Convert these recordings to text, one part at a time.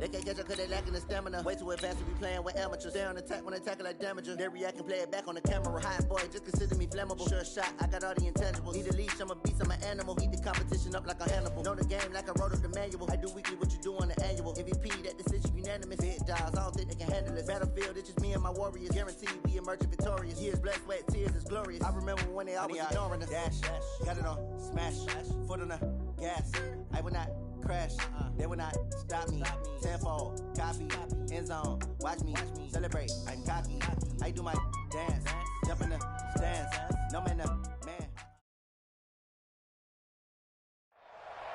They can't catch up cause they lacking the stamina. Way too advanced to be playing with amateurs. Stay on attack when they tackle like damager. They react and play it back on the camera. Hot boy, just consider me flammable. Sure shot, I got all the intangibles. Need a leash, I'm a beast, I'm an animal. Eat the competition up like a Hannibal. Know the game like I wrote up the manual. I do weekly what you do on the annual. MVP, that decision unanimous. Big dogs, I don't think they can handle it. Battlefield, it's just me and my warriors. Guaranteed we emerge victorious. Years, blood, sweat, tears is glorious. I remember when they always ignoring us. Dash, got it on, smash, foot on the gas. I will not crash, they will not stop me. Tenfold, copy, end zone, watch me celebrate. I'm cocky, I do my dance, jump in the stands, no man, man.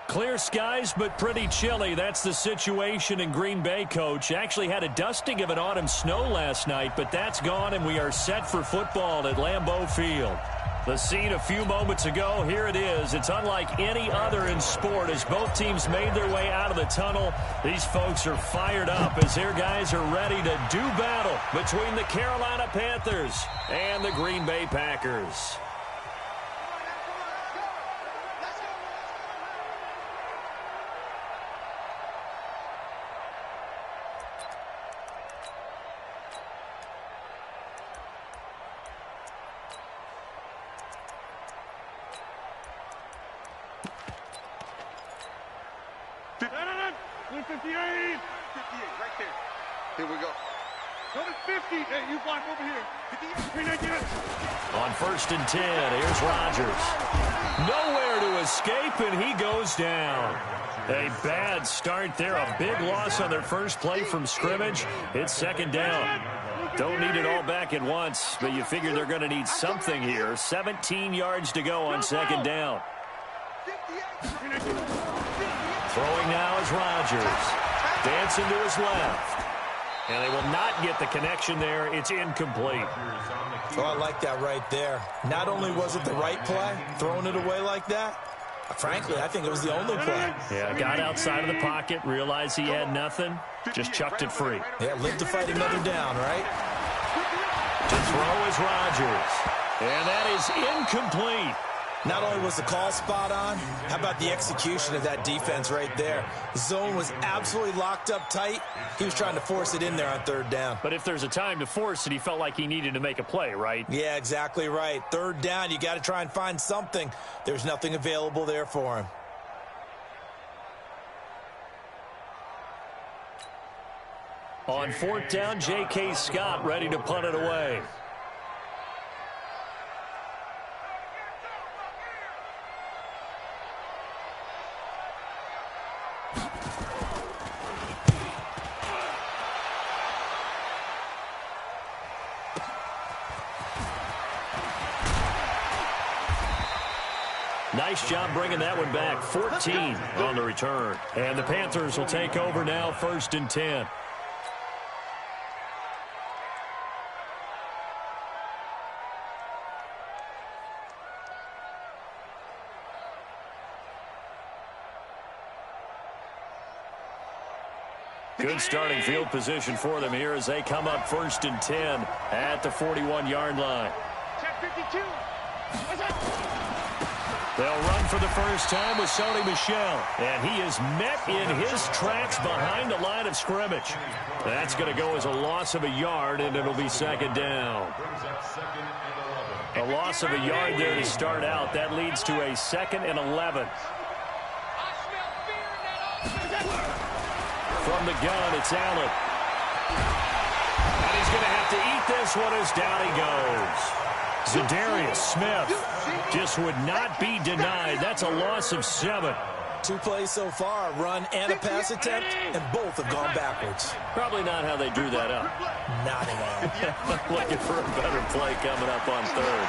Clear skies, but pretty chilly. That's the situation in Green Bay, Coach. Actually had a dusting of an autumn snow last night, but that's gone, and we are set for football at Lambeau Field. The scene a few moments ago, here it is. It's unlike any other in sport as both teams made their way out of the tunnel. These folks are fired up as their guys are ready to do battle between the Carolina Panthers and the Green Bay Packers. Here we go. Number 50. Hey, you block over here. 58. On 1st and 10, here's Rodgers. Nowhere to escape, and he goes down. A bad start there. A big loss on their first play from scrimmage. It's 2nd down. Don't need it all back at once, but you figure they're going to need something here. 17 yards to go on 2nd down. Throwing now is Rodgers. Dancing to his left. And they will not get the connection there. It's incomplete. Oh, I like that right there. Not only was it the right play, throwing it away like that, frankly, I think it was the only play. Yeah, got outside of the pocket, realized he had nothing, just chucked it free. Yeah, live to fight another down, right? To throw is Rodgers. And that is incomplete. Not only was the call spot on, how about the execution of that defense right there? The zone was absolutely locked up tight. He was trying to force it in there on 3rd down. But if there's a time to force it, he felt like he needed to make a play, right? Yeah, exactly right. 3rd down, you got to try and find something. There's nothing available there for him. On 4th down, J.K. Scott ready to punt it away. Nice job bringing that one back. 14 on the return. And the Panthers will take over now, 1st and 10. Good starting field position for them here as they come up 1st and 10 at the 41-yard line. Check 52. They'll run for the first time with Sony Michel. And he is met in his tracks behind the line of scrimmage. That's going to go as a loss of a yard, and it'll be 2nd down. A loss of a yard there to start out. That leads to a 2nd and 11. From the gun, it's Allen. And he's going to have to eat this one as down he goes. Zadarius Smith just would not be denied. That's a loss of 7. 2 plays so far, a run and a pass attempt, and both have gone backwards. Probably not how they drew that up. Not at all. Looking for a better play coming up on 3rd.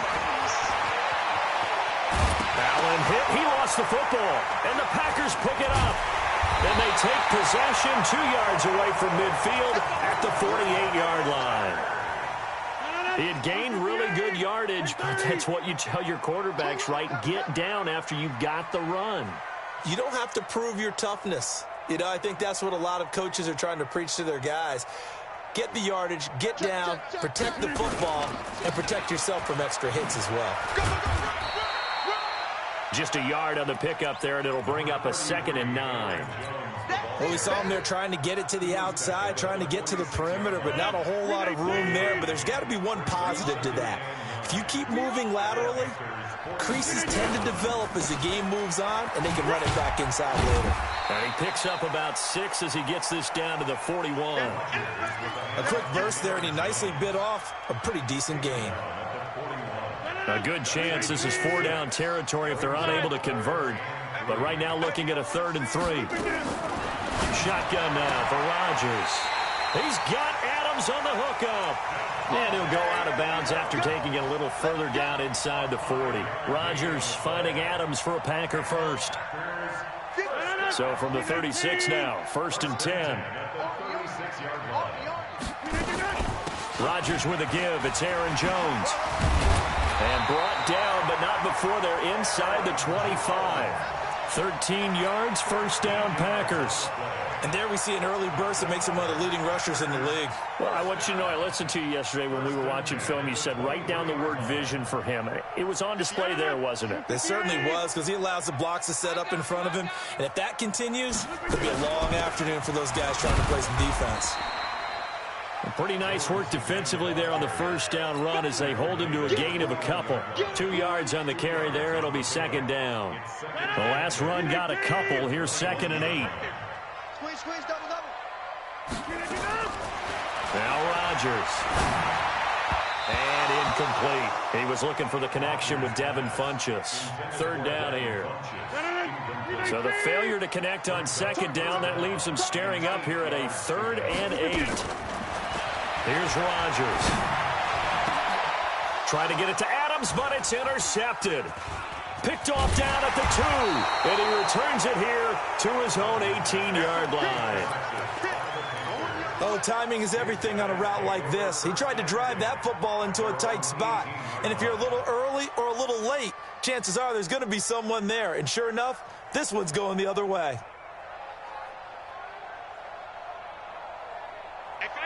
Allen hit. He lost the football, and the Packers pick it up. And they take possession 2 yards away from midfield at the 48-yard line. He had gained really good yardage, but that's what you tell your quarterbacks, right? Get down after you've got the run. You don't have to prove your toughness. You know, I think that's what a lot of coaches are trying to preach to their guys. Get the yardage, get down, protect the football, and protect yourself from extra hits as well. Just a yard on the pickup there, and it'll bring up a 2nd and 9. Well, we saw him there trying to get it to the outside, trying to get to the perimeter, but not a whole lot of room there. But there's got to be one positive to that. If you keep moving laterally, creases tend to develop as the game moves on, and they can run it back inside later. And he picks up about 6 as he gets this down to the 41. A quick burst there, and he nicely bit off a pretty decent gain. A good chance this is 4-down territory if they're unable to convert. But right now looking at a 3rd and 3. Shotgun now for Rodgers. He's got Adams on the hookup. And he'll go out of bounds after taking it a little further down inside the 40. Rodgers finding Adams for a Packer first. So from the 36 now, 1st and 10. Rodgers with a give. It's Aaron Jones. And brought down, but not before they're inside the 25. 13 yards, 1st down, Packers. And there we see an early burst that makes him one of the leading rushers in the league. Well, I want you to know, I listened to you yesterday when we were watching film. You said write down the word vision for him. It was on display there, wasn't it? It certainly was, because he allows the blocks to set up in front of him. And if that continues, it'll be a long afternoon for those guys trying to play some defense. Pretty nice work defensively there on the 1st down run as they hold him to a gain of a couple. 2 yards on the carry there. It'll be 2nd down. The last run got a couple. Here's 2nd and 8. Squeeze, double. Now Rodgers. And incomplete. He was looking for the connection with Devin Funchess. 3rd down here. So the failure to connect on 2nd down, that leaves him staring up here at a 3rd and 8. Here's Rodgers. Trying to get it to Adams, but it's intercepted. Picked off down at the 2. And he returns it here to his own 18-yard line. Oh, timing is everything on a route like this. He tried to drive that football into a tight spot. And if you're a little early or a little late, chances are there's going to be someone there. And sure enough, this one's going the other way.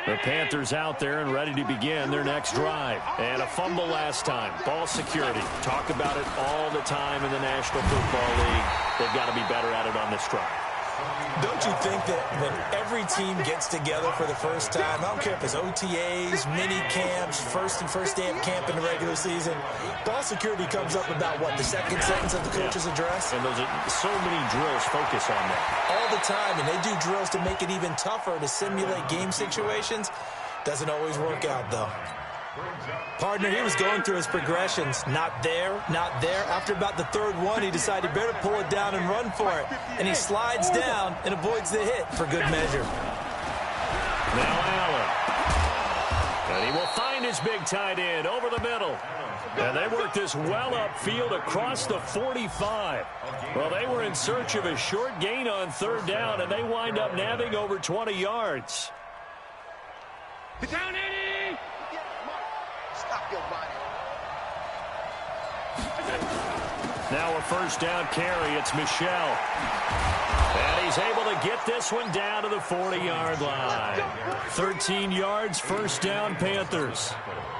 The Panthers out there and ready to begin their next drive. And a fumble last time. Ball security. Talk about it all the time in the National Football League. They've got to be better at it on this drive. Don't you think that when every team gets together for the first time, I don't care if it's OTAs, mini camps, first day of camp in the regular season, ball security comes up about, what, the 2nd sentence of the coach's address? And those are so many drills focus on that. All the time, and they do drills to make it even tougher to simulate game situations. Doesn't always work out, though. Partner, he was going through his progressions. Not there, not there. After about the 3rd one, he decided better pull it down and run for it. And he slides down and avoids the hit for good measure. Now Allen. And he will find his big tight end over the middle. And they work this well upfield across the 45. Well, they were in search of a short gain on 3rd down, and they wind up nabbing over 20 yards. Down 80! Stop your body. Now a 1st down carry. It's Michel. And he's able to get this one down to the 40-yard line. 13 yards, 1st down, Panthers.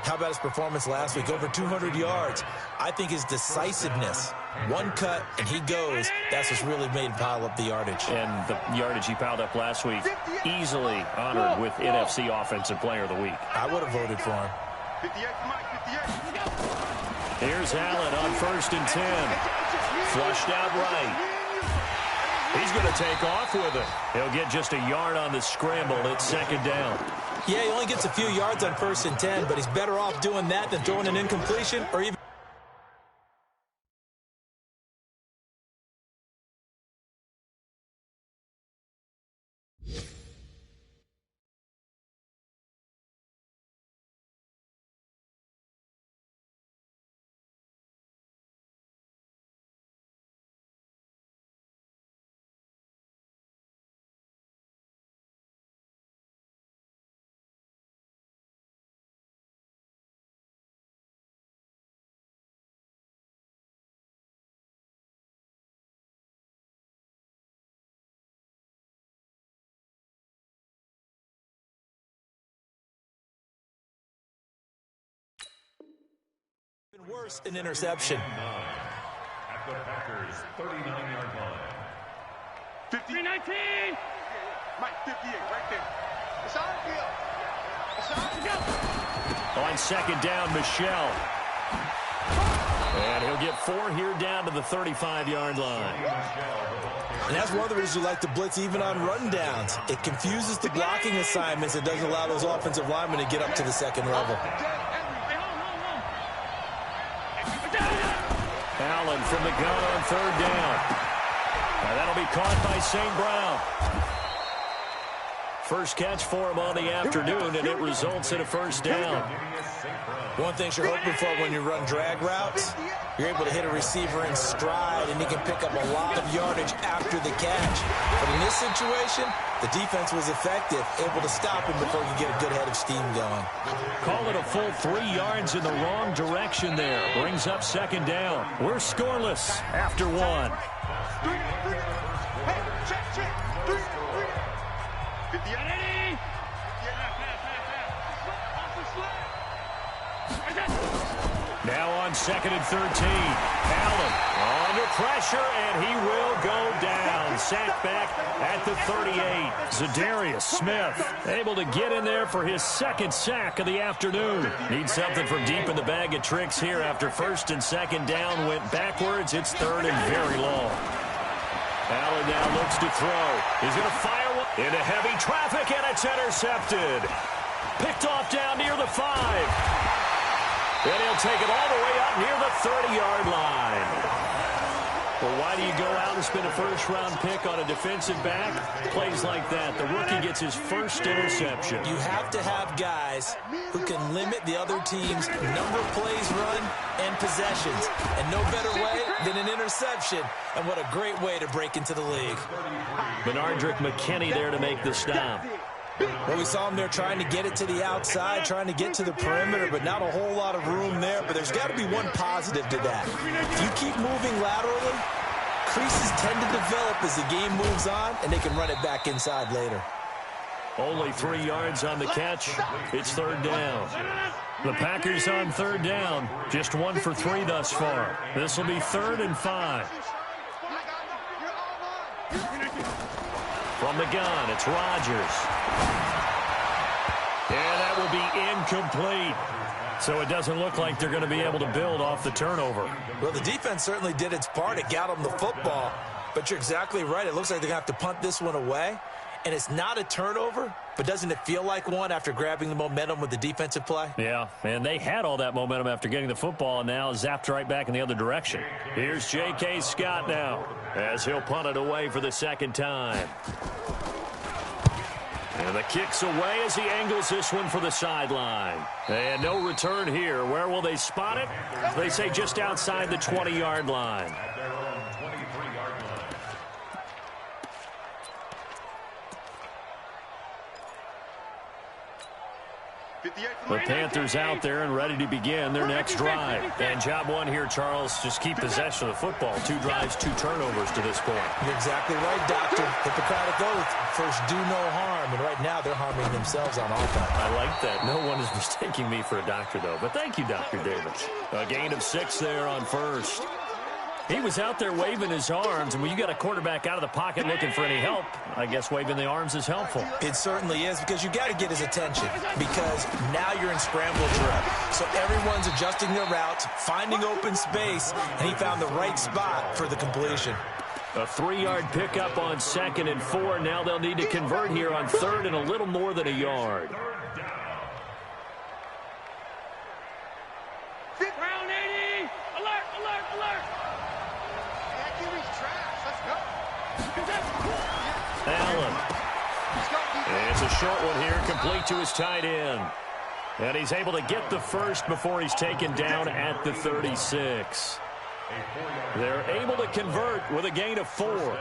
How about his performance last week? Over 200 yards. I think his decisiveness. One cut, and he goes. That's what's really made him pile up the yardage. And the yardage he piled up last week, easily honored with NFC Offensive Player of the Week. I would have voted for him. 58, Mike, 58. Here's Allen on 1st and 10. Flushed out right. He's going to take off with it. He'll get just a yard on the scramble. It's 2nd down. Yeah, he only gets a few yards on 1st and 10, but he's better off doing that than throwing an incompletion or even... worse, an interception. At the Packers' 39-yard line. 50-19. Mike, 58, right there. It's on field. It's on. On second down, Michelle. And he'll get 4 here down to the 35-yard line. And that's one of the reasons you like to blitz even on rundowns. It confuses the blocking assignments. It doesn't allow those offensive linemen to get up to the second level. Allen from the gun on third down. And that'll be caught by St. Brown. First catch for him on the afternoon, and it results in a first down. One thing you're hoping for when you run drag routes, you're able to hit a receiver in stride, and he can pick up a lot of yardage after the catch. But in this situation, the defense was effective, able to stop him before he could get a good head of steam going. Call it a full 3 yards in the wrong direction there. Brings up second down. We're scoreless after 1. Now on second and 13. Allen under pressure, and he will go down. Sacked back at the 38. Zadarius Smith able to get in there for his second sack of the afternoon. Needs something from deep in the bag of tricks here after first and second down went backwards. It's third and very long. Allen now looks to throw. He's going to fire one into heavy traffic, and it's intercepted. Picked off down near the 5. And he'll take it all the way up near the 30-yard line. Well, why do you go out and spend a first-round pick on a defensive back? Plays like that. The rookie gets his first interception. You have to have guys who can limit the other team's number of plays run and possessions. And no better way than an interception. And what a great way to break into the league. Benardrick McKinney there to make the stop. Well, we saw him there trying to get it to the outside, trying to get to the perimeter, but not a whole lot of room there. But there's got to be one positive to that. If you keep moving laterally, creases tend to develop as the game moves on, and they can run it back inside later. Only 3 yards on the catch. It's third down. The Packers on third down. Just 1 for 3 thus far. This will be 3rd and 5. From the gun, it's Rodgers. And that will be incomplete. So it doesn't look like they're going to be able to build off the turnover. Well, the defense certainly did its part. It got them the football. But you're exactly right. It looks like they're going to have to punt this one away. And it's not a turnover, but doesn't it feel like one after grabbing the momentum with the defensive play? Yeah, and they had all that momentum after getting the football, and now zapped right back in the other direction. Here's J.K. Scott now, as he'll punt it away for the second time. And the kick's away as he angles this one for the sideline. And no return here. Where will they spot it? They say just outside the 20-yard line. The Panthers out there and ready to begin their next drive. And job one here, Charles, just keep possession of the football. 2 drives, 2 turnovers to this point. You're exactly right, Doctor. Hippocratic oath. First, do no harm. And right now, they're harming themselves on offense. I like that. No one is mistaking me for a doctor, though. But thank you, Dr. Davis. A gain of 6 there on first. He was out there waving his arms, and when you got a quarterback out of the pocket looking for any help, I guess waving the arms is helpful. It certainly is, because you got to get his attention, because now you're in scramble drill. So everyone's adjusting their routes, finding open space, and he found the right spot for the completion. A 3-yard pickup on 2nd and 4. Now they'll need to convert here on 3rd and a little more than a yard. Round 80! Alert, alert, alert! Allen. And it's a short one here, complete to his tight end. And he's able to get the first before he's taken down at the 36. They're able to convert with a gain of 4.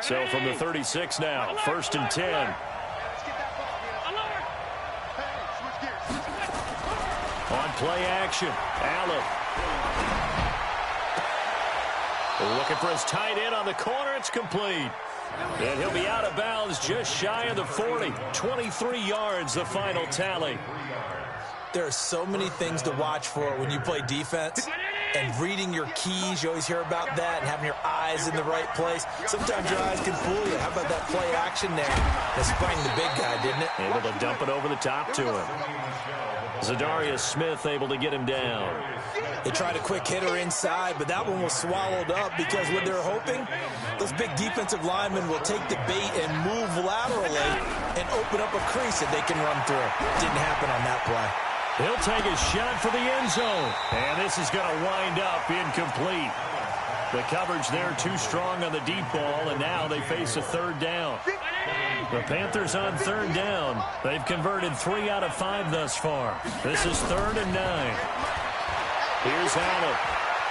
So from the 36 now, 1st and 10. On play action, Allen. Looking for his tight end on the corner. It's complete. And he'll be out of bounds just shy of the 40. 23 yards, the final tally. There are so many things to watch for when you play defense. and reading your keys. You always hear about that, and having your eyes in the right place. Sometimes your eyes can fool you. How about that play action there? That sprang the big guy, didn't it? Able to dump it over the top to him. Zadarius Smith able to get him down. They tried a quick hitter inside, but that one was swallowed up because what they're hoping, those big defensive linemen will take the bait and move laterally and open up a crease that they can run through. Didn't happen on that play. He'll take a shot for the end zone. And this is going to wind up incomplete. The coverage there too strong on the deep ball, and now they face a third down. The Panthers on third down. They've converted 3 out of 5 thus far. This is 3rd and 9. Here's Allen.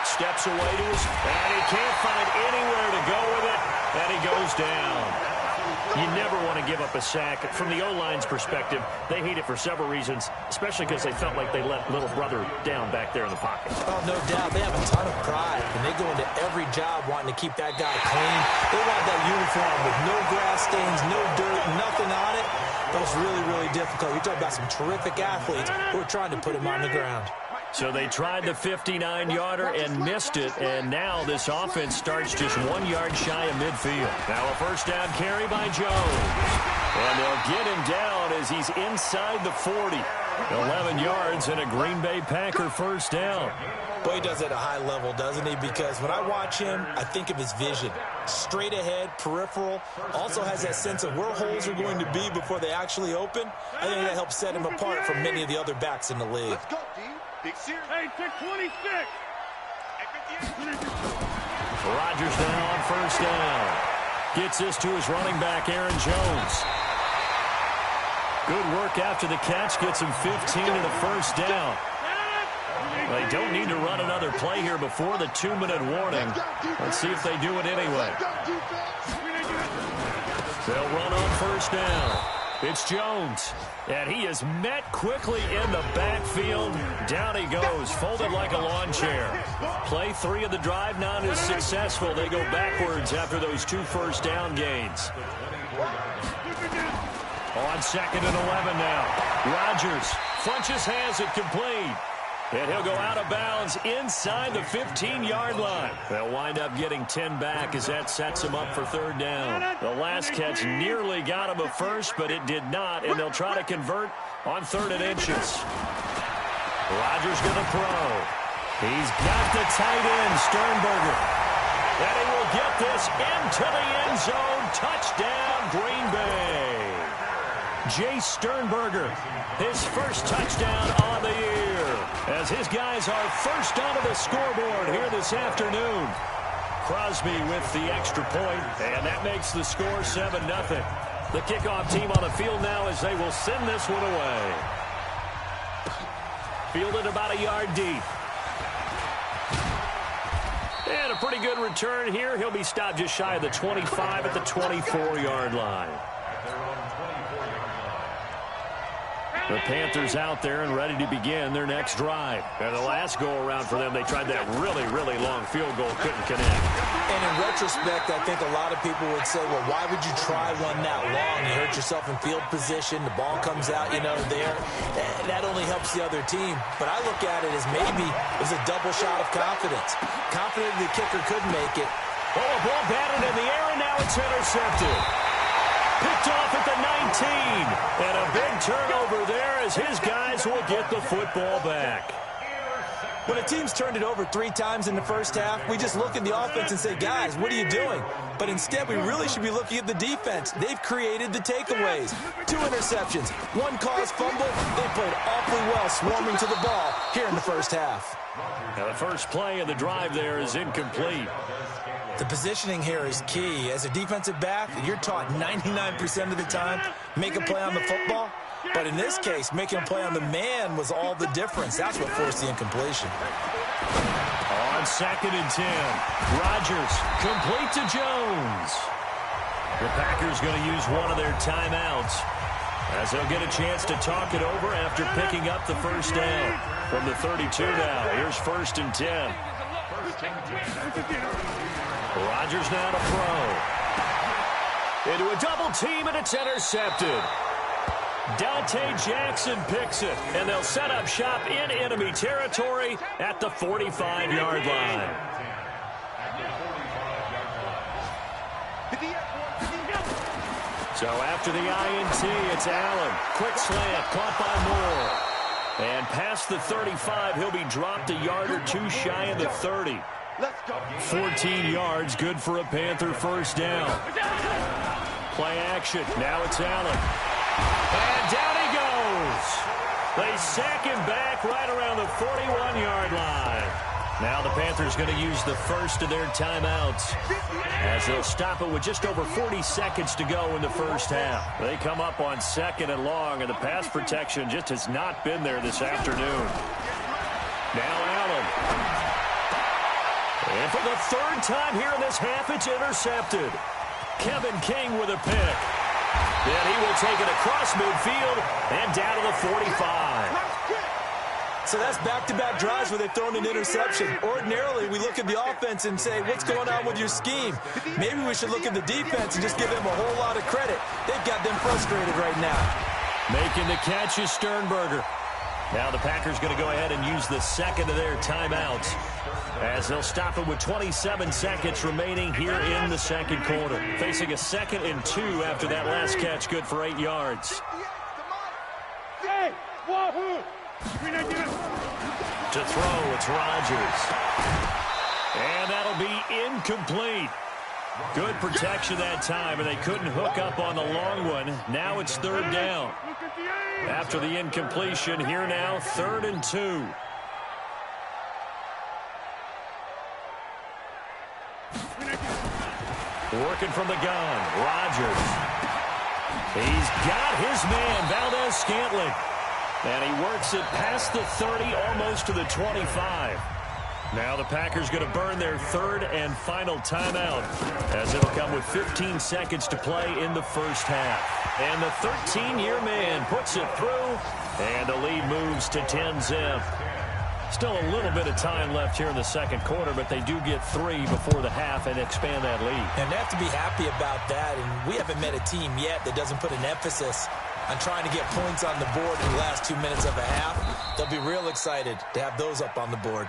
Steps away to his, and he can't find anywhere to go with it, and he goes down. You never want to give up a sack. From the O-line's perspective, they hate it for several reasons, especially because they felt like they let little brother down back there in the pocket. Oh, no doubt. They have a ton of pride, and they go into every job wanting to keep that guy clean. They want that uniform with no grass stains, no dirt, nothing on it. That was really, really difficult. You're talking about some terrific athletes who are trying to put him on the ground. So they tried the 59-yarder and missed it, and now this offense starts just 1 yard shy of midfield. Now a first down carry by Jones. And they'll get him down as he's inside the 40. 11 yards and a Green Bay Packer first down. Boy, he does it at a high level, doesn't he? Because when I watch him, I think of his vision. Straight ahead, peripheral. Also has that sense of where holes are going to be before they actually open. I think that helps set him apart from many of the other backs in the league. Let's go, D. Hey, check 26. Rodgers now on first down. Gets this to his running back, Aaron Jones. Good work after the catch. Gets him 15 and a first down. They don't need to run another play here before the 2-minute warning. Let's see if they do it anyway. They'll run on first down. It's Jones. And he is met quickly in the backfield. Down he goes, folded like a lawn chair. Play 3 of the drive not as successful. They go backwards after those 2 first down gains. On 2nd and 11 now. Rodgers Funches has it complete. And he'll go out of bounds inside the 15-yard line. They'll wind up getting 10 back as that sets him up for third down. The last catch nearly got him a first, but it did not, and they'll try to convert on 3rd and inches. Rodgers going to throw. He's got the tight end, Sternberger. And he will get this into the end zone. Touchdown, Green Bay. Jay Sternberger, his first touchdown on the year, as his guys are first onto the scoreboard here this afternoon. Crosby with the extra point, and that makes the score 7-0. The kickoff team on the field now as they will send this one away. Fielded about a yard deep. And a pretty good return here. He'll be stopped just shy of the 25 at the 24-yard line. The Panthers out there and ready to begin their next drive. And the last go-around for them, they tried that really, really long field goal, couldn't connect. And in retrospect, I think a lot of people would say, well, why would you try one that long? You hurt yourself in field position. The ball comes out, there. That only helps the other team. But I look at it as maybe it was a double shot of confidence. Confident the kicker could make it. Oh, a ball batted in the air, and now it's intercepted. Picked off at the 19. And a big turnover there as his guys will get the football back. When a team's turned it over 3 times in the first half, we just look at the offense and say, guys, what are you doing? But instead, we really should be looking at the defense. They've created the takeaways. 2 interceptions, 1 caused fumble. They played awfully well swarming to the ball here in the first half. Now the first play of the drive there is incomplete. The positioning here is key. As a defensive back, you're taught 99% of the time, make a play on the football. But in this case, making a play on the man was all the difference. That's what forced the incompletion. On 2nd and 10, Rodgers complete to Jones. The Packers going to use one of their timeouts as they'll get a chance to talk it over after picking up the first down. From the 32 now, here's 1st and 10. Rodgers now to throw. Into a double team, and it's intercepted. Dante Jackson picks it, and they'll set up shop in enemy territory at the 45-yard line. So after the INT, it's Allen. Quick slant, caught by Moore. And past the 35, he'll be dropped a yard or two shy of the 30. 14 yards, good for a Panther first down. Play action, now it's Allen. And down he goes. They sack him back right around the 41-yard line. Now the Panthers going to use the first of their timeouts as they'll stop it with just over 40 seconds to go in the first half. They come up on 2nd and long, and the pass protection just has not been there this afternoon. Now Allen. And for the 3rd time here in this half, it's intercepted. Kevin King with a pick. Then he will take it across midfield and down to the 45. So that's back-to-back drives where they've thrown an interception. Ordinarily, we look at the offense and say, what's going on with your scheme? Maybe we should look at the defense and just give them a whole lot of credit. They've got them frustrated right now. Making the catch is Sternberger. Now the Packers going to go ahead and use the second of their timeouts as they'll stop it with 27 seconds remaining here in the second quarter. Facing a 2nd and 2 after that last catch, good for 8 yards. To throw, it's Rodgers. And that'll be incomplete. Good protection that time, and they couldn't hook up on the long one. Now it's 3rd down. After the incompletion, here now, 3rd and 2. Working from the gun, Rodgers. He's got his man, Valdez-Scantling. And he works it past the 30, almost to the 25. Now the Packers going to burn their 3rd and final timeout as it'll come with 15 seconds to play in the first half. And the 13-year man puts it through, and the lead moves to 10-zip. Still a little bit of time left here in the second quarter, but they do get 3 before the half and expand that lead. And they have to be happy about that, and we haven't met a team yet that doesn't put an emphasis on trying to get points on the board in the last 2 minutes of a half. They'll be real excited to have those up on the board.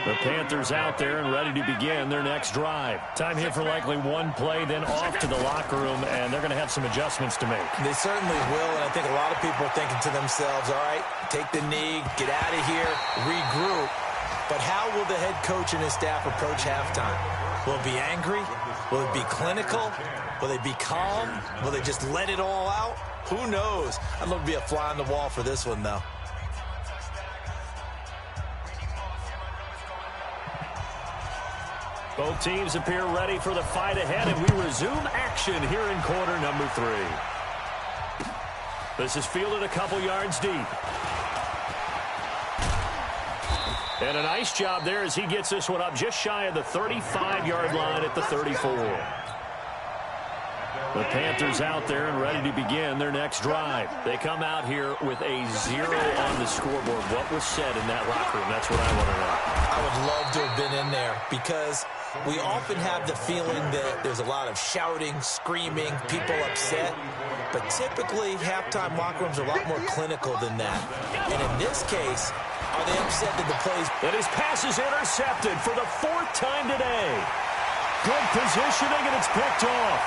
The Panthers out there and ready to begin their next drive. Time here for likely one play, then off to the locker room, and they're going to have some adjustments to make. They certainly will, and I think a lot of people are thinking to themselves, all right, take the knee, get out of here, regroup. But how will the head coach and his staff approach halftime? Will it be angry? Will it be clinical? Will they be calm? Will they just let it all out? Who knows? I'd love to be a fly on the wall for this one, though. Both teams appear ready for the fight ahead, and we resume action here in quarter number 3. This is fielded a couple yards deep. And a nice job there as he gets this one up just shy of the 35-yard line at the 34. The Panthers out there and ready to begin their next drive. They come out here with a 0 on the scoreboard. What was said in that locker room? That's what I want to know. I would love to have been in there because we often have the feeling that there's a lot of shouting, screaming, people upset. But typically, halftime locker rooms are a lot more clinical than that. And in this case, are they upset that the plays... And his pass is intercepted for the 4th time today. Good positioning, and it's picked off.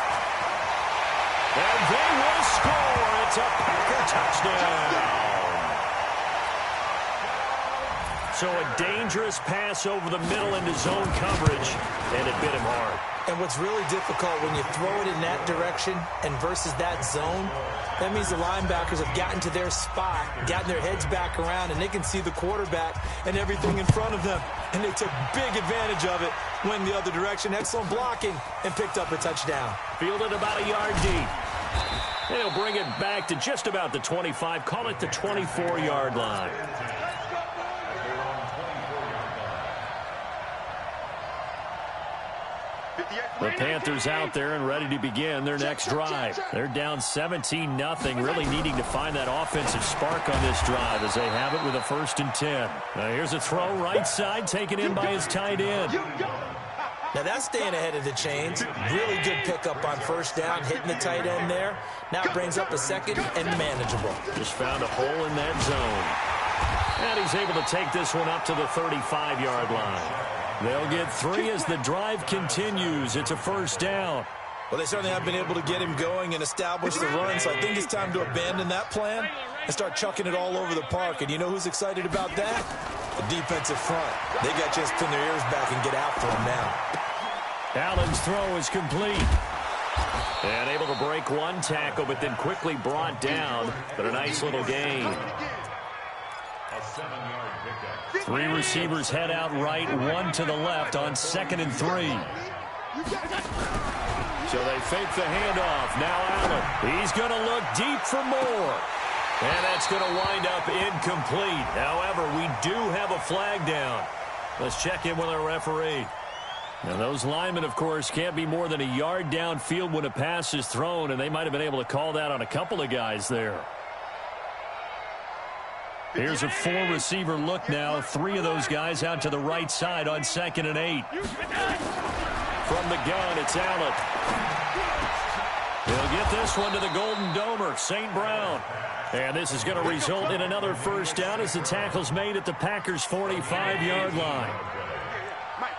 And they will score. It's a Packer touchdown. So a dangerous pass over the middle into zone coverage, and it bit him hard. And what's really difficult when you throw it in that direction and versus that zone, that means the linebackers have gotten to their spot, gotten their heads back around, and they can see the quarterback and everything in front of them. And they took big advantage of it, went the other direction. Excellent blocking, and picked up a touchdown. Fielded about a yard deep. And he'll bring it back to just about the 25, call it the 24-yard line. The Panthers out there and ready to begin their next drive. They're down 17-0, really needing to find that offensive spark on this drive as they have it with a 1st and 10. Now here's a throw right side, taken in by his tight end. Now that's staying ahead of the chains. Really good pickup on first down, hitting the tight end there. Now brings up a second and manageable. Just found a hole in that zone. And he's able to take this one up to the 35-yard line. They'll get 3 as the drive continues. It's a first down. Well, they certainly have been able to get him going and establish the run, so I think it's time to abandon that plan and start chucking it all over the park. And you know who's excited about that? The defensive front. They got to just pin their ears back and get after him now. Allen's throw is complete. And able to break one tackle, but then quickly brought down. But a nice little gain. 3 receivers head out right, 1 to the left on 2nd and 3. So they fake the handoff. Now Allen. He's going to look deep for more. And that's going to wind up incomplete. However, we do have a flag down. Let's check in with our referee. Now, those linemen, of course, can't be more than a yard downfield when a pass is thrown, and they might have been able to call that on a couple of guys there. Here's a 4-receiver look now. 3 of those guys out to the right side on 2nd and 8. From the gun, it's Allen. He'll get this one to the Golden Domer, St. Brown. And this is going to result in another first down as the tackle's made at the Packers' 45-yard line.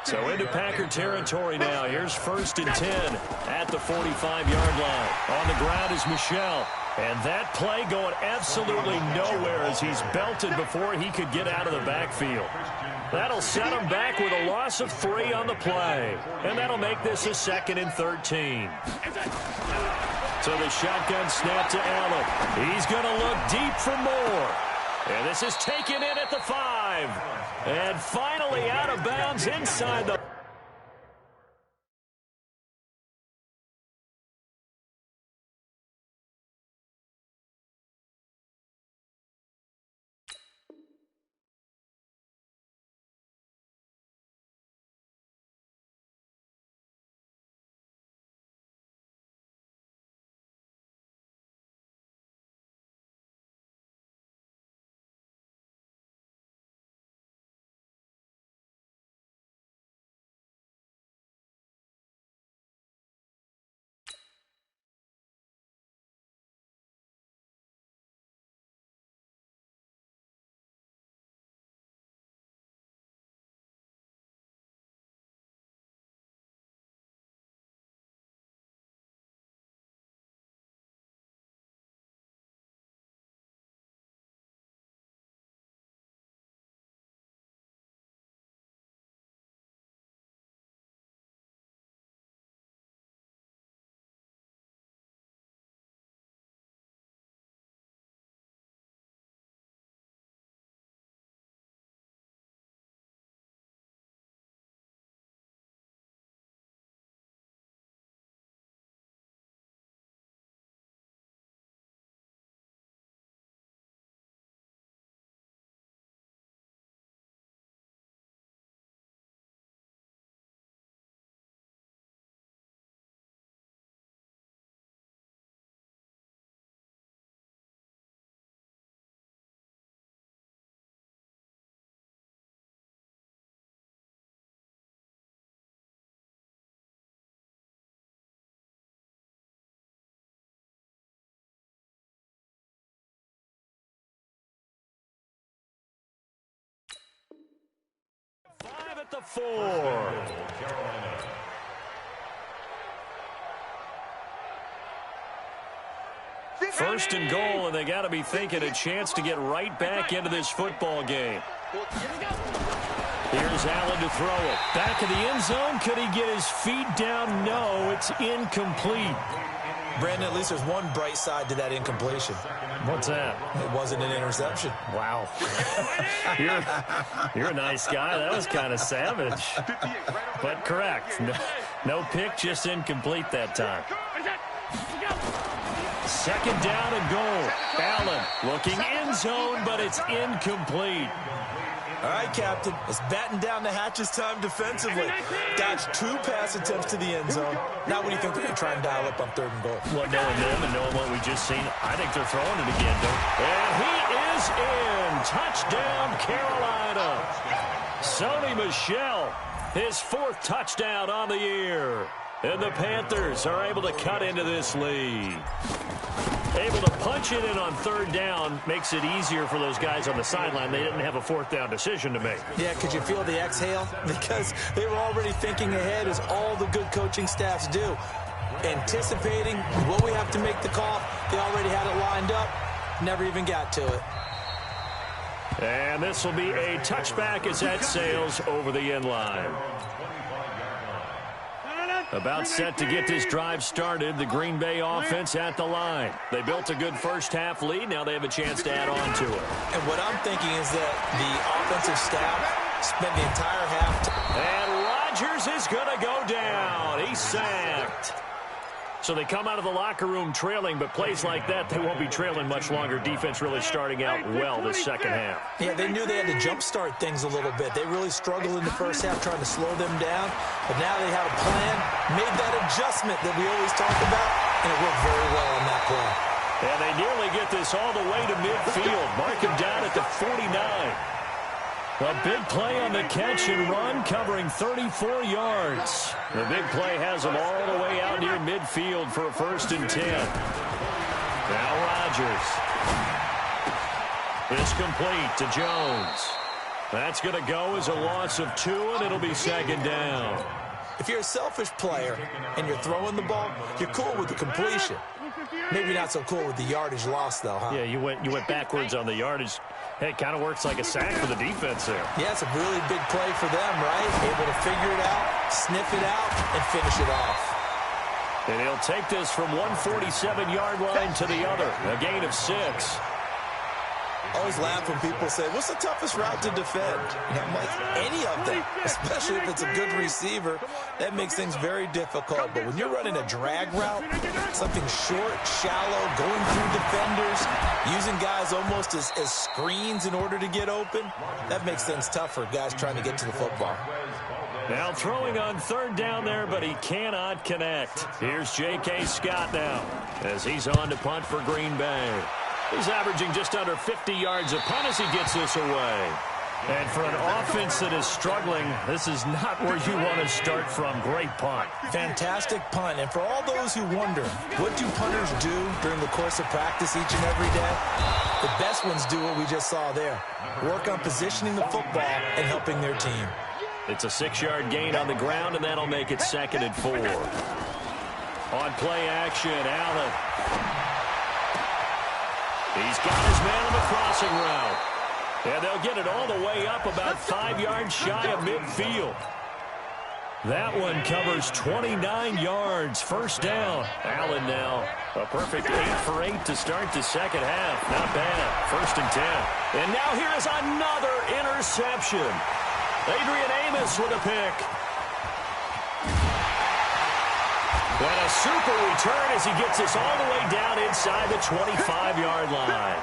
So into Packer territory now. Here's 1st and 10 at the 45-yard line. On the ground is Michel. And that play going absolutely nowhere as he's belted before he could get out of the backfield. That'll set him back with a loss of 3 on the play. And that'll make this a 2nd and 13. So the shotgun snap to Allen. He's going to look deep for more. And this is taken in at the 5. And finally out of bounds inside the... At the 4. First and goal, and they got to be thinking a chance to get right back into this football game. Here's Allen to throw it. Back of the end zone. Could he get his feet down? No, it's incomplete. Brandon, at least there's one bright side to that incompletion. What's that? It wasn't an interception. Wow. You're a nice guy. That was kind of savage. But correct. No pick, just incomplete that time. 2nd down and goal. Allen looking end zone, but it's incomplete. All right, Captain. It's batten down the hatches time defensively. Dodged 2 pass attempts to the end zone. Now what do you think they're going to try and dial up on 3rd and goal? Well, knowing them and knowing what we just seen, I think they're throwing it again, and he is in. Touchdown, Carolina. Sony Michel his 4th touchdown on the year. And the Panthers are able to cut into this lead. Able to punch it in on 3rd down makes it easier for those guys on the sideline. They didn't have a 4th down decision to make. Yeah, could you feel the exhale? Because they were already thinking ahead, as all the good coaching staffs do. Anticipating what we have to make the call. They already had it lined up. Never even got to it. And this will be a touchback as that sails over the end line. About set to get this drive started, the Green Bay offense at the line. They built a good first-half lead. Now they have a chance to add on to it. And what I'm thinking is that the offensive staff spent the entire half. And Rodgers is going to go down. He's sacked. So they come out of the locker room trailing, but plays like that, they won't be trailing much longer. Defense really starting out well this second half. Yeah, they knew they had to jumpstart things a little bit. They really struggled in the first half trying to slow them down, but now they had a plan, made that adjustment that we always talk about, and it worked very well on that play. And they nearly get this all the way to midfield. Mark him down at the 49. A big play on the catch and run, covering 34 yards. The big play has them all the way out near midfield for a 1st and 10. Now Rodgers. It's complete to Jones. That's going to go as a loss of 2, and it'll be 2nd down. If you're a selfish player and you're throwing the ball, you're cool with the completion. Maybe not so cool with the yardage loss, though, huh? Yeah, you went backwards on the yardage. Hey, it kind of works like a sack for the defense there. Yeah, it's a really big play for them, right? Able to figure it out, sniff it out, and finish it off. And he'll take this from one 47-yard line to the other. A gain of 6. I always laugh when people say, what's the toughest route to defend? And I'm like, any of them, especially if it's a good receiver. That makes things very difficult. But when you're running a drag route, something short, shallow, going through defenders, using guys almost as screens in order to get open, that makes things tough for guys trying to get to the football. Now throwing on 3rd down there, but he cannot connect. Here's J.K. Scott now as he's on to punt for Green Bay. He's averaging just under 50 yards a punt as he gets this away. And for an offense that is struggling, this is not where you want to start from. Great punt. Fantastic punt. And for all those who wonder, what do punters do during the course of practice each and every day? The best ones do what we just saw there. Work on positioning the football and helping their team. It's a 6-yard gain on the ground, and that'll make it 2nd and 4. On play action, Allen. He's got his man on the crossing route. And they'll get it all the way up about 5 yards shy of midfield. That one covers 29 yards. 1st down. Allen now. A perfect 8 for 8 to start the second half. Not bad. 1st and 10. And now here is another interception. Adrian Amos with a pick. And a super return as he gets this all the way down inside the 25-yard line.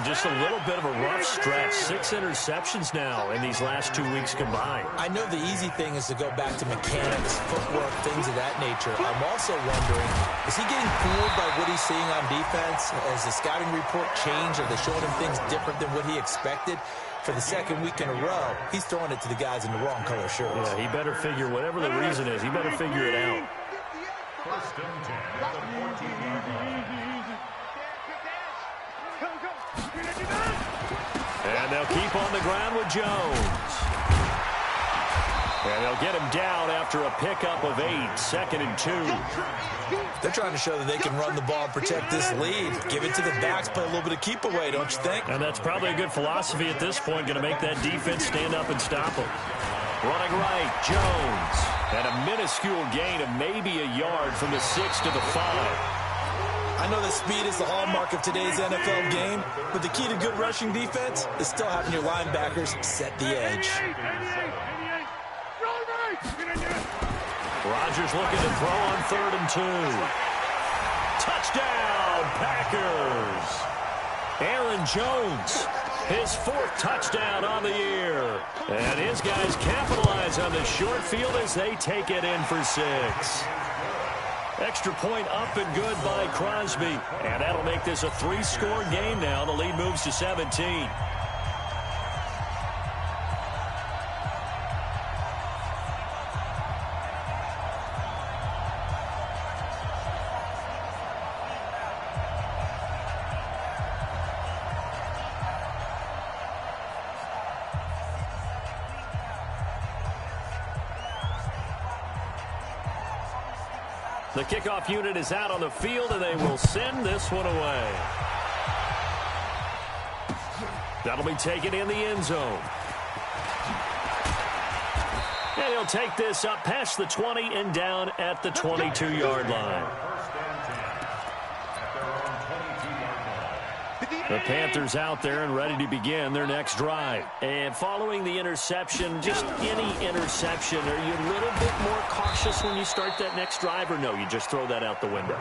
Just a little bit of a rough stretch. 6 interceptions now in these last 2 weeks combined. I know the easy thing is to go back to mechanics, footwork, things of that nature. I'm also wondering, is he getting fooled by what he's seeing on defense? Has the scouting report changed? Are they showing him things different than what he expected? For the 2nd week in a row, he's throwing it to the guys in the wrong color shirts. Yeah, he better figure, whatever the reason is, he better figure it out. And they'll keep on the ground with Jones. And they'll get him down after a pickup of 8, 2nd and 2. They're trying to show that they can run the ball and protect this lead. Give it to the backs, play a little bit of keep away, don't you think? And that's probably a good philosophy at this point, going to make that defense stand up and stop them. Running right, Jones. And a minuscule gain of maybe a yard from the 6 to the 5. I know that speed is the hallmark of today's NFL game, but the key to good rushing defense is still having your linebackers set the edge. Rodgers looking to throw on 3rd and 2. Touchdown, Packers. Aaron Jones, his 4th touchdown on the year. And his guys capitalize on the short field as they take it in for 6. Extra point up and good by Crosby. And that'll make this a 3-score game now. The lead moves to 17. The kickoff unit is out on the field, and they will send this one away. That'll be taken in the end zone. And he'll take this up past the 20 and down at the 22-yard line. The Panthers out there and ready to begin their next drive. And following the interception, just any interception, are you a little bit more cautious when you start that next drive, or no, you just throw that out the window?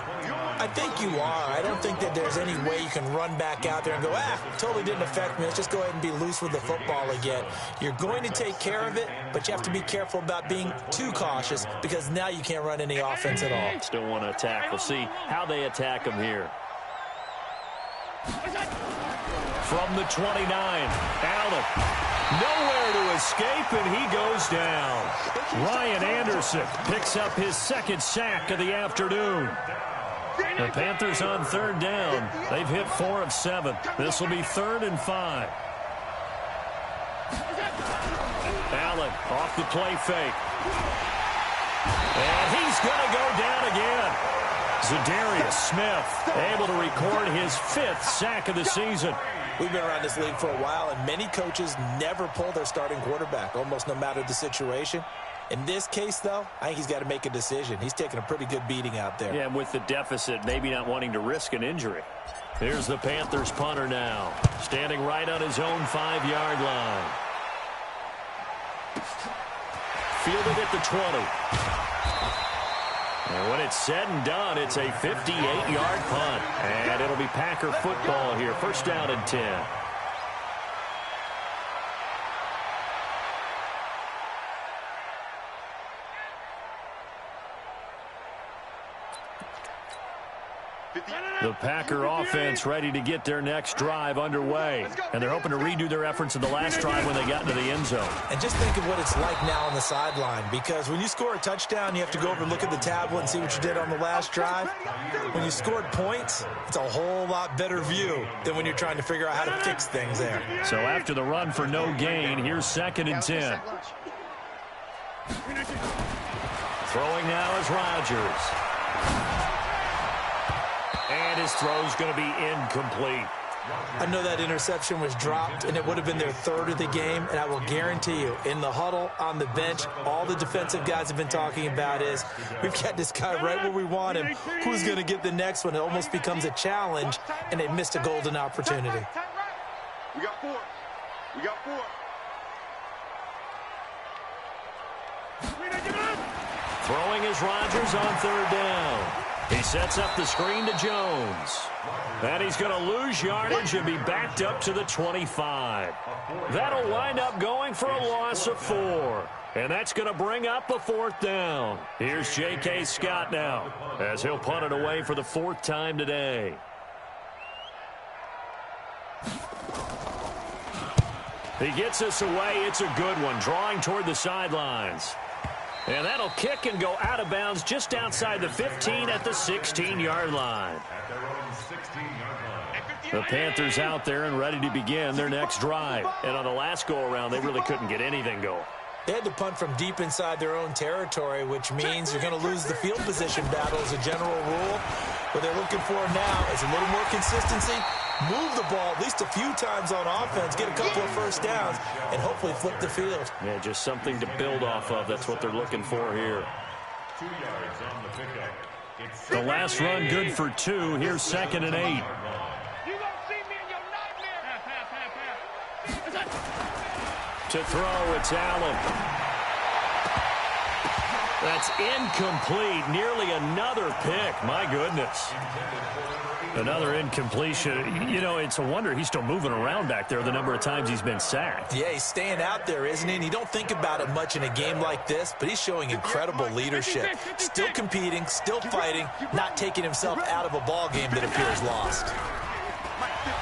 I think you are. I don't think that there's any way you can run back out there and go, totally didn't affect me. Let's just go ahead and be loose with the football again. You're going to take care of it, but you have to be careful about being too cautious because now you can't run any offense at all. Still want to attack. We'll see how they attack him here. From the 29, Allen. Nowhere to escape, and he goes down. Ryan Anderson picks up his second sack of the afternoon. The Panthers on third down. They've hit 4 of 7. This will be 3rd and 5. Allen off the play fake. And he's going to go down again. Zadarius Smith able to record his 5th sack of the season. We've been around this league for a while, and many coaches never pull their starting quarterback, almost no matter the situation. In this case, though, I think he's got to make a decision. He's taking a pretty good beating out there. Yeah, with the deficit, maybe not wanting to risk an injury. Here's the Panthers punter now, standing right on his own 5-yard line. Fielded at the 20. And when it's said and done, it's a 58-yard punt. And it'll be Packer football here. 1st down and 10. The Packer offense ready to get their next drive underway. And they're hoping to redo their efforts in the last drive when they got into the end zone. And just think of what it's like now on the sideline. Because when you score a touchdown, you have to go over and look at the tablet and see what you did on the last drive. When you scored points, it's a whole lot better view than when you're trying to figure out how to fix things there. So after the run for no gain, here's 2nd and 10. Throwing now is Rodgers. And his throw's going to be incomplete. I know that interception was dropped, and it would have been their 3rd of the game, and I will guarantee you, in the huddle, on the bench, all the defensive guys have been talking about is, we've got this guy right where we want him. Who's going to get the next one? It almost becomes a challenge, and they missed a golden opportunity. We got 4. We got 4. Throwing is Rodgers on 3rd down. He sets up the screen to Jones. And he's going to lose yardage and be backed up to the 25. That'll wind up going for a loss of 4. And that's going to bring up a 4th down. Here's J.K. Scott now as he'll punt it away for the 4th time today. He gets us away. It's a good one, drawing toward the sidelines. And that'll kick and go out of bounds just outside the 15 at the 16-yard line. The Panthers out there and ready to begin their next drive. And on the last go-around, they really couldn't get anything going. They had to punt from deep inside their own territory, which means you're going to lose the field position battle as a general rule. What they're looking for now is a little more consistency, move the ball at least a few times on offense, get a couple of 1st downs, and hopefully flip the field. Yeah, just something to build off of. That's what they're looking for here. 2 yards on the pickup. The last run good for 2. Here's 2nd and 8. To throw, it's Allen. That's incomplete. Nearly another pick. My goodness. Another incompletion. You know, it's a wonder he's still moving around back there the number of times he's been sacked. Yeah, he's staying out there, isn't he? And you don't think about it much in a game like this, but he's showing incredible leadership. Still competing, still fighting, not taking himself out of a ball game that appears lost.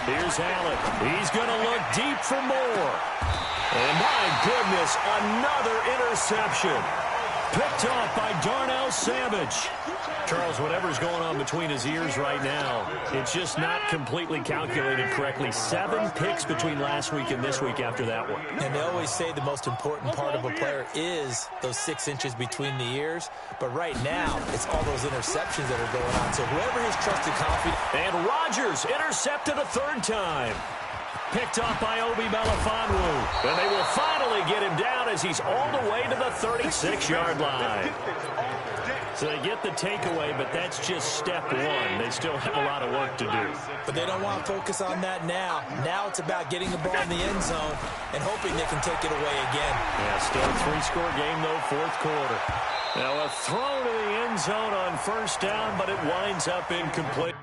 Here's Allen. He's going to look deep for more. And my goodness, another interception. Picked off by Darnell Savage. Charles, whatever's going on between his ears right now, it's just not completely calculated correctly. 7 picks between last week and this week after that one. And they always say the most important part of a player is those 6 inches between the ears. But right now, it's all those interceptions that are going on. So whoever has trusted confidence. And Rodgers intercepted a 3rd time. Picked off by Obi Melifonwu. And they will finally get him down as he's all the way to the 36-yard line. So they get the takeaway, but that's just step 1. They still have a lot of work to do. But they don't want to focus on that now. Now it's about getting the ball in the end zone and hoping they can take it away again. Yeah, still a 3-score game, though, 4th quarter. Now a throw to the end zone on 1st down, but it winds up incomplete.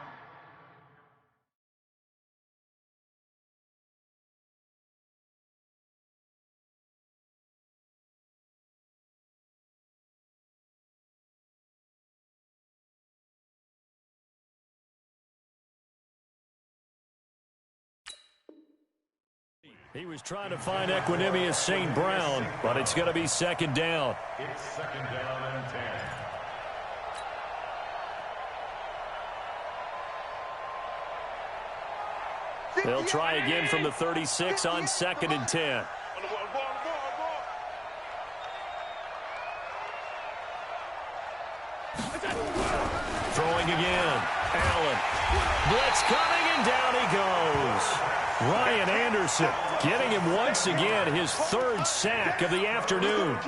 He was trying to find Equanimous St. Brown, but it's going to be 2nd down. It's 2nd down and 10. They'll try again from the 36 on 2nd and 10. Throwing again. Allen. Blitz coming, and down he goes. Ryan Anderson getting him once again, his 3rd sack of the afternoon.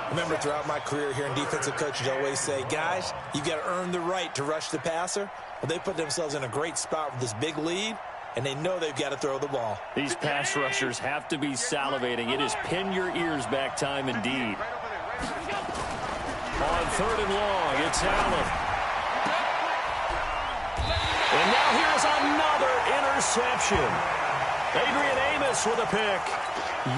Remember, throughout my career here in defensive coaches always say, guys, you've got to earn the right to rush the passer. Well, they put themselves in a great spot with this big lead, and they know they've got to throw the ball. These pass rushers have to be salivating. It is pin your ears back time indeed. On 3rd and long, it's Allen. And now here's another interception. Adrian Amos with a pick.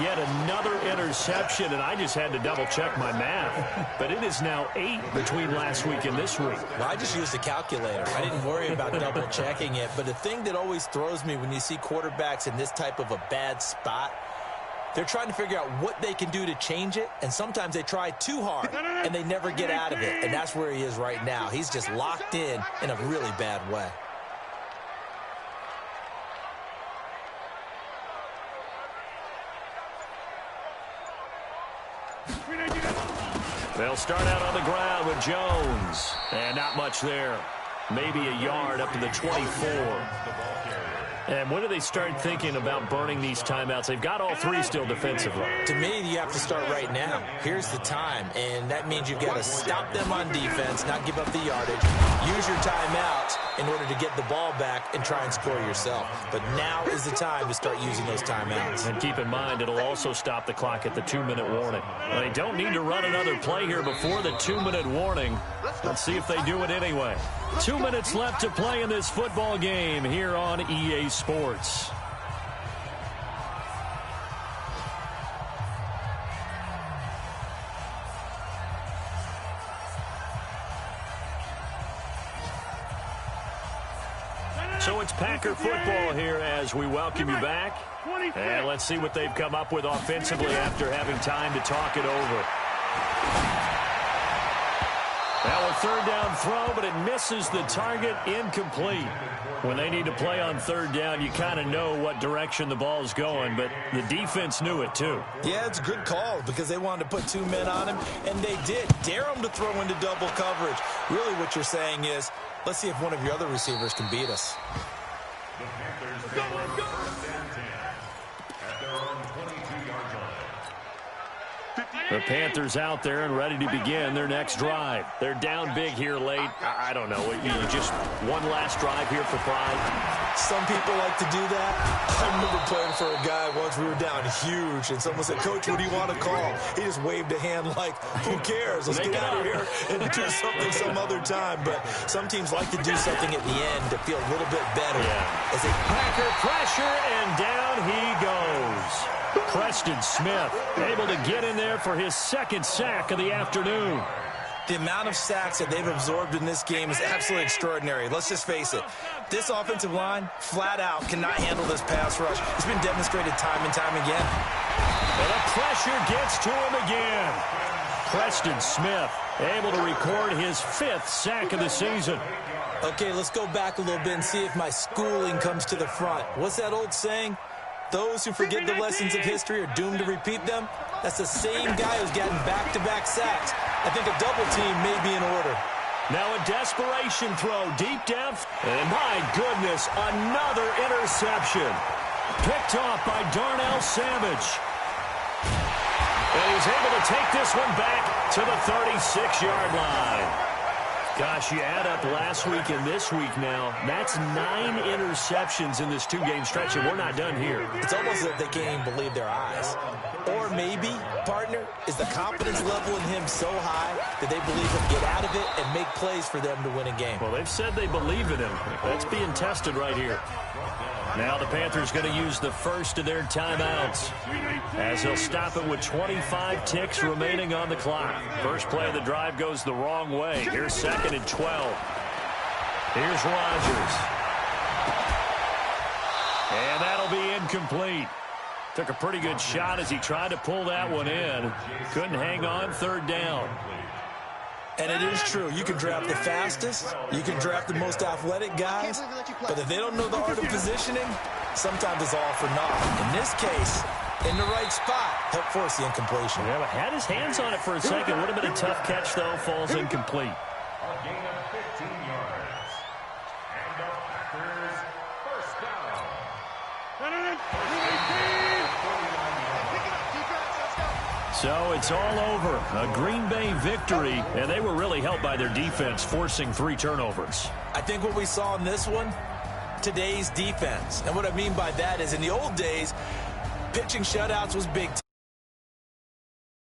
Yet another interception, and I just had to double-check my math. But it is now 8 between last week and this week. Well, I just used a calculator. I didn't worry about double-checking it. But the thing that always throws me when you see quarterbacks in this type of a bad spot, they're trying to figure out what they can do to change it, and sometimes they try too hard, and they never get out of it. And that's where he is right now. He's just locked in a really bad way. They'll start out on the ground with Jones. And not much there. Maybe a yard up to the 24. And when do they start thinking about burning these timeouts? They've got all 3 still defensively. To me, you have to start right now. Here's the time, and that means you've got to stop them on defense, not give up the yardage, use your timeouts in order to get the ball back and try and score yourself. But now is the time to start using those timeouts. And keep in mind, it'll also stop the clock at the 2-minute warning. Well, they don't need to run another play here before the 2-minute warning. Let's see if they do it anyway. 2 minutes left to play in this football game here on EA Sports. So it's Packer football here as we welcome you back. And let's see what they've come up with offensively after having time to talk it over. Now a 3rd down throw, but it misses the target, incomplete. When they need to play on 3rd down, you kind of know what direction the ball's going, but the defense knew it too. Yeah, it's a good call because they wanted to put 2 men on him, and they did. Dare him to throw into double coverage. Really what you're saying is, let's see if one of your other receivers can beat us. The Panthers go, go. 1st and 10 at their own 22-yard line. The Panthers out there and ready to begin their next drive. They're down big here late. I don't know. Just one last drive here for pride. Some people like to do that. I remember playing for a guy once. We were down huge, and someone said, "Coach, what do you want to call?" He just waved a hand like, "Who cares? Let's get out of here and do something some other time." But some teams like to do something at the end to feel a little bit better. Yeah. As they Packer pressure, and down he goes. Preston Smith able to get in there for his 2nd sack of the afternoon. The amount of sacks that they've absorbed in this game is absolutely extraordinary. Let's just face it. This offensive line, flat out, cannot handle this pass rush. It's been demonstrated time and time again. And the pressure gets to him again. Preston Smith able to record his 5th sack of the season. Okay, let's go back a little bit and see if my schooling comes to the front. What's that old saying? Those who forget the lessons of history are doomed to repeat them. That's the same guy who's gotten back-to-back sacks. I think a double team may be in order. Now a desperation throw deep down. And my goodness, another interception. Picked off by Darnell Savage. And he's able to take this one back to the 36-yard line. Gosh, you add up last week and this week now, that's 9 interceptions in this 2-game stretch, and we're not done here. It's almost as if they can't even believe their eyes. Or maybe, partner, is the confidence level in him so high that they believe he'll get out of it and make plays for them to win a game. Well, they've said they believe in him. That's being tested right here. Now the Panthers going to use the first of their timeouts as they'll stop it with 25 ticks remaining on the clock. First play of the drive goes the wrong way. Here's 2nd and 12. Here's Rodgers. And that'll be incomplete. Took a pretty good shot as he tried to pull that one in. Couldn't hang on, 3rd down. And it is true. You can draft the fastest. You can draft the most athletic guys. But if they don't know the art of positioning, sometimes it's all for naught. In this case, in the right spot, helped force the incompletion. Yeah, but had his hands on it for a second. Would have been a tough catch, though. Falls incomplete. A gain of 15 yards. And the Packers first down. So it's all over. A Green Bay victory, and they were really helped by their defense, forcing 3 turnovers. I think what we saw in this one, today's defense. And what I mean by that is in the old days, pitching shutouts was big.